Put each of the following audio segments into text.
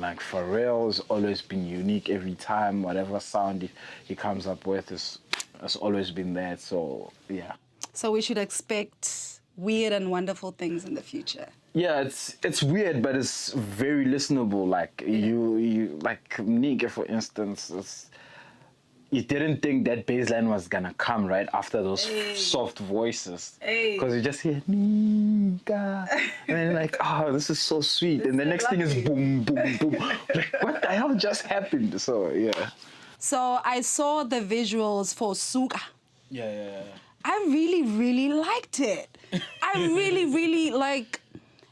like Pharrell's always been unique every time. Whatever sound he comes up with has always been there. So yeah. So we should expect weird and wonderful things in the future. Yeah, it's weird, but it's very listenable. Like you like Nigga, for instance. You didn't think that bass line was gonna come right after those soft voices, because you just hear Nigga, and then like, oh, this is so sweet, and the next thing is boom, boom, boom. Like, what the hell just happened? So yeah. So I saw the visuals for Suka. Yeah. I really, really liked it. I really, really like,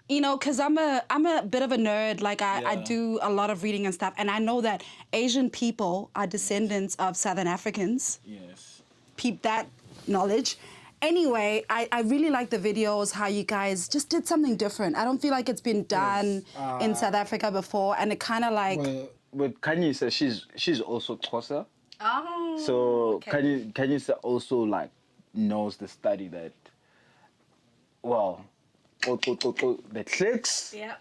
you know, because I'm a bit of a nerd. Like I do a lot of reading and stuff. And I know that Asian people are descendants of Southern Africans. Yes. Peep that knowledge. Anyway, I really like the videos, how you guys just did something different. I don't feel like it's been done in South Africa before. And it kind of like... But Kanye says she's also Xhosa. Oh, So okay. Kanye also like knows the study that, well, the clicks, Yeah.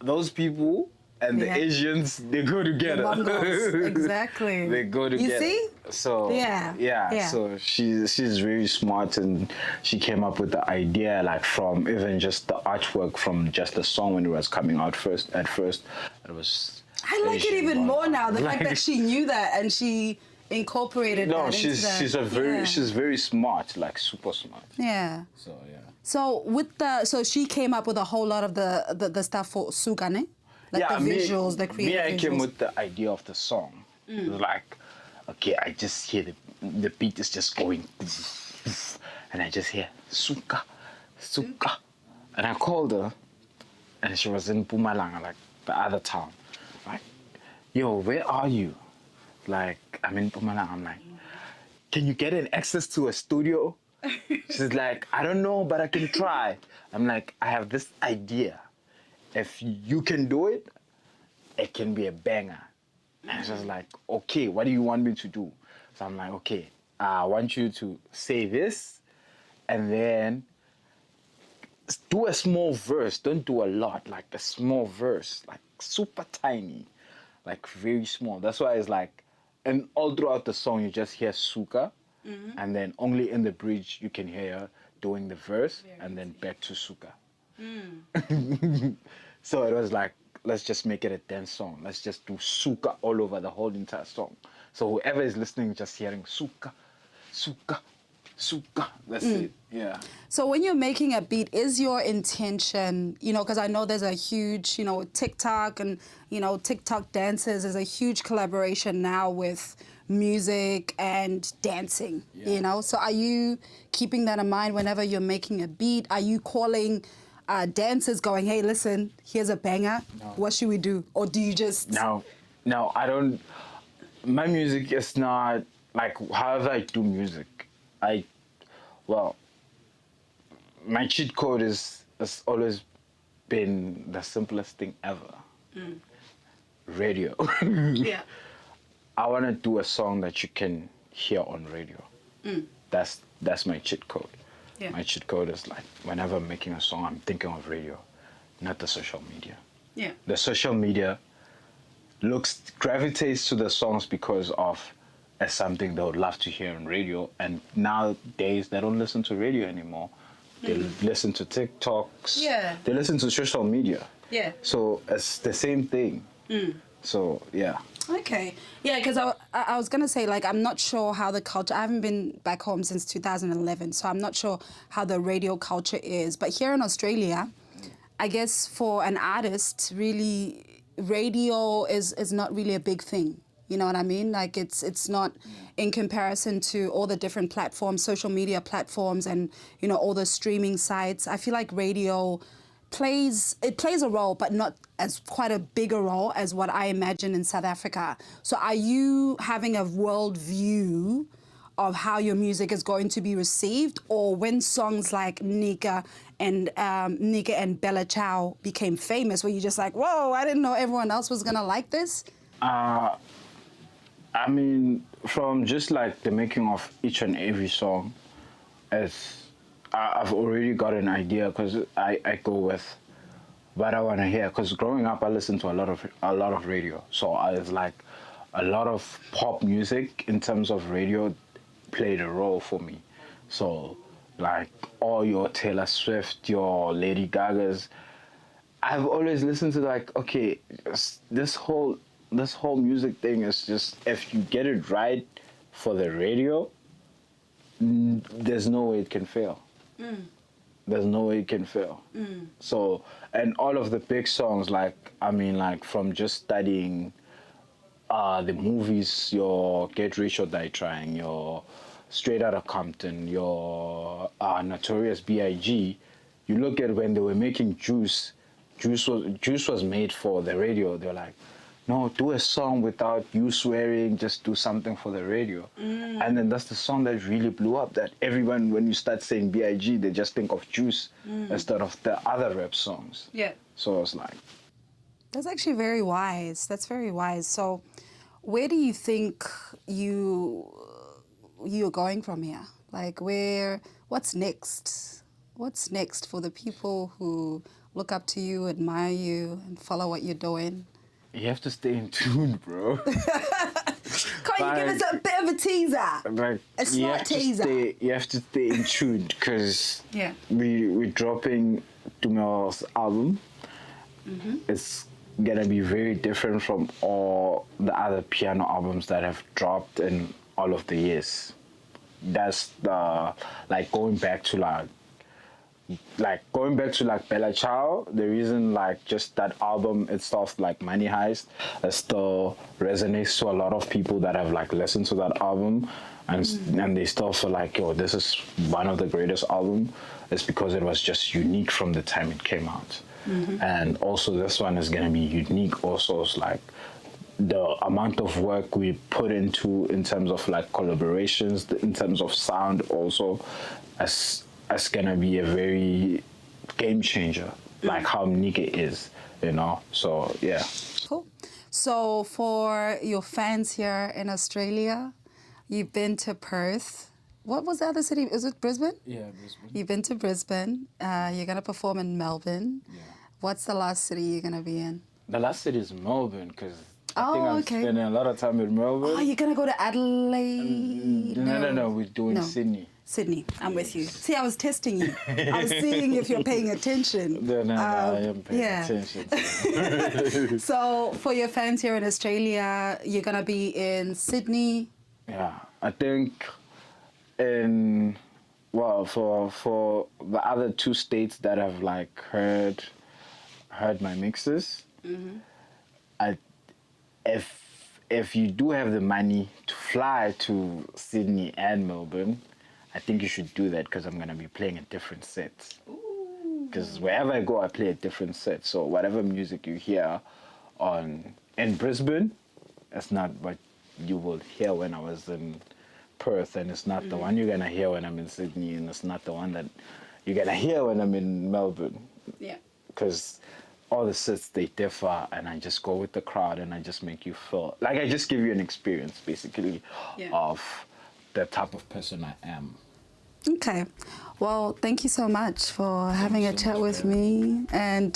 those people and the Asians, they go together. The Mongols, exactly. They go together. You see? So yeah. So she's really smart, and she came up with the idea like from even just the artwork from just the song when it was coming out first. At first, it was. I like it even more now. The fact that she knew that and she incorporated that into she's very smart, like super smart. Yeah. So yeah. So she came up with a whole lot of the stuff for Sugane, like the visuals, the creative visuals. I came with the idea of the song. It was like, okay, I just hear the beat is just going, and I just hear Suka, and I called her, and she was in Mpumalanga, like the other town. Like, yo, where are you? Like, I'm in Mpumalanga. I'm like, can you get an access to a studio? She's like, I don't know, but I can try. I'm like, I have this idea. If you can do it, it can be a banger. And she was like, okay, what do you want me to do? So I'm like, okay, I want you to say this and then do a small verse. Don't do a lot, like a small verse, like super tiny, like very small. That's why it's like, and all throughout the song, you just hear Suka. And then only in the bridge you can hear her doing the verse and then back to Suka. So it was like, let's just make it a dance song. Let's just do Suka all over the whole entire song. So whoever is listening, just hearing Suka, Suka, Suka. That's it. Yeah. So when you're making a beat, is your intention, you know, because I know there's a huge, you know, TikTok and, you know, TikTok dances is a huge collaboration now with music and dancing, you know? So are you keeping that in mind whenever you're making a beat? Are you calling dancers going, hey, listen, here's a banger. No. What should we do? Or do you just... No, I don't. My music is not like however I do music. My cheat code has always been the simplest thing ever. Radio. Yeah. I want to do a song that you can hear on radio. That's my cheat code. Yeah. My cheat code is like, whenever I'm making a song, I'm thinking of radio, not the social media. Yeah. The social media gravitates to the songs because of as something they would love to hear on radio, and nowadays they don't listen to radio anymore. They listen to TikToks. Yeah. They listen to social media. Yeah. So it's the same thing. So yeah. Okay. Yeah, because I was going to say, like, I'm not sure how the culture... I haven't been back home since 2011, so I'm not sure how the radio culture is. But here in Australia, I guess for an artist, really, radio is not really a big thing. You know what I mean? Like, it's not in comparison to all the different platforms, social media platforms and, you know, all the streaming sites. I feel like radio plays a role, but not as quite a bigger role as what I imagine in South Africa. So are you having a world view of how your music is going to be received? Or when songs like Nika and Bella Ciao became famous, were you just like, whoa, I didn't know everyone else was gonna like this? I mean, from just like the making of each and every song, I've already got an idea, because I go with what I want to hear. Because growing up, I listened to a lot of radio. So I was like, a lot of pop music in terms of radio played a role for me. So like all your Taylor Swift, your Lady Gagas, I've always listened to like, okay, this whole music thing is just, if you get it right for the radio, there's no way it can fail. There's no way it can fail. So, and all of the big songs, like, I mean, like from just studying the movies, your Get Rich or Die Trying, your Straight Outta Compton, your Notorious B.I.G., you look at when they were making Juice was made for the radio. They're like, no, do a song without you swearing, just do something for the radio. And then that's the song that really blew up, that everyone, when you start saying B.I.G., they just think of Juice instead of the other rap songs. Yeah. So it's like... That's actually very wise. That's very wise. So where do you think you're going from here? Like what's next? What's next for the people who look up to you, admire you, and follow what you're doing? You have to stay in tune, bro. Can't you give us a bit of a teaser? Like, A smart teaser. You have to stay in tune, because Yeah. we're dropping Tumel's album. It's gonna be very different from all the other piano albums that have dropped in all of the years. That's the, like, going back to Bella Ciao, the reason, like, just that album itself, like Money Heist, it still resonates to a lot of people that have like listened to that album, and they still feel like, yo, this is one of the greatest albums. It's because it was just unique from the time it came out. And also this one is gonna be unique also. It's like the amount of work we put into in terms of like collaborations, in terms of sound also, as gonna be a very game changer, like how unique it is, you know? So, yeah. Cool. So for your fans here in Australia, you've been to Perth. What was the other city? Is it Brisbane? Yeah, Brisbane. You've been to Brisbane. You're going to perform in Melbourne. Yeah. What's the last city you're going to be in? The last city is Melbourne, because I Oh, think I'm okay. spending a lot of time in Melbourne. Oh, you're going to go to Adelaide? No, we're doing No. Sydney. Sydney, I'm with you. See, I was testing you. I was seeing if you're paying attention. No, I am paying attention. So for your fans here in Australia, you're going to be in Sydney. Yeah, I think for the other two states that have like heard my mixes, if you do have the money to fly to Sydney and Melbourne, I think you should do that, because I'm gonna be playing a different set. Because wherever I go, I play a different set. So whatever music you hear in Brisbane, that's not what you will hear when I was in Perth, and it's not the one you're gonna hear when I'm in Sydney, and it's not the one that you're gonna hear when I'm in Melbourne. Yeah. Because all the sets, they differ, and I just go with the crowd, and I just make you feel like I just give you an experience, basically, of the type of person I am. Okay. Well, thank you so much for having a chat with me, and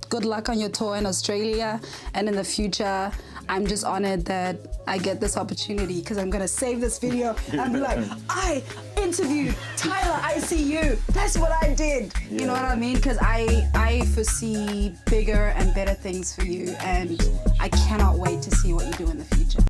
good luck on your tour in Australia and in the future. I'm just honored that I get this opportunity, because I'm going to save this video and be like, I interviewed Tyler ICU. That's what I did. Yeah. You know what I mean? Because I foresee bigger and better things for you, and I can't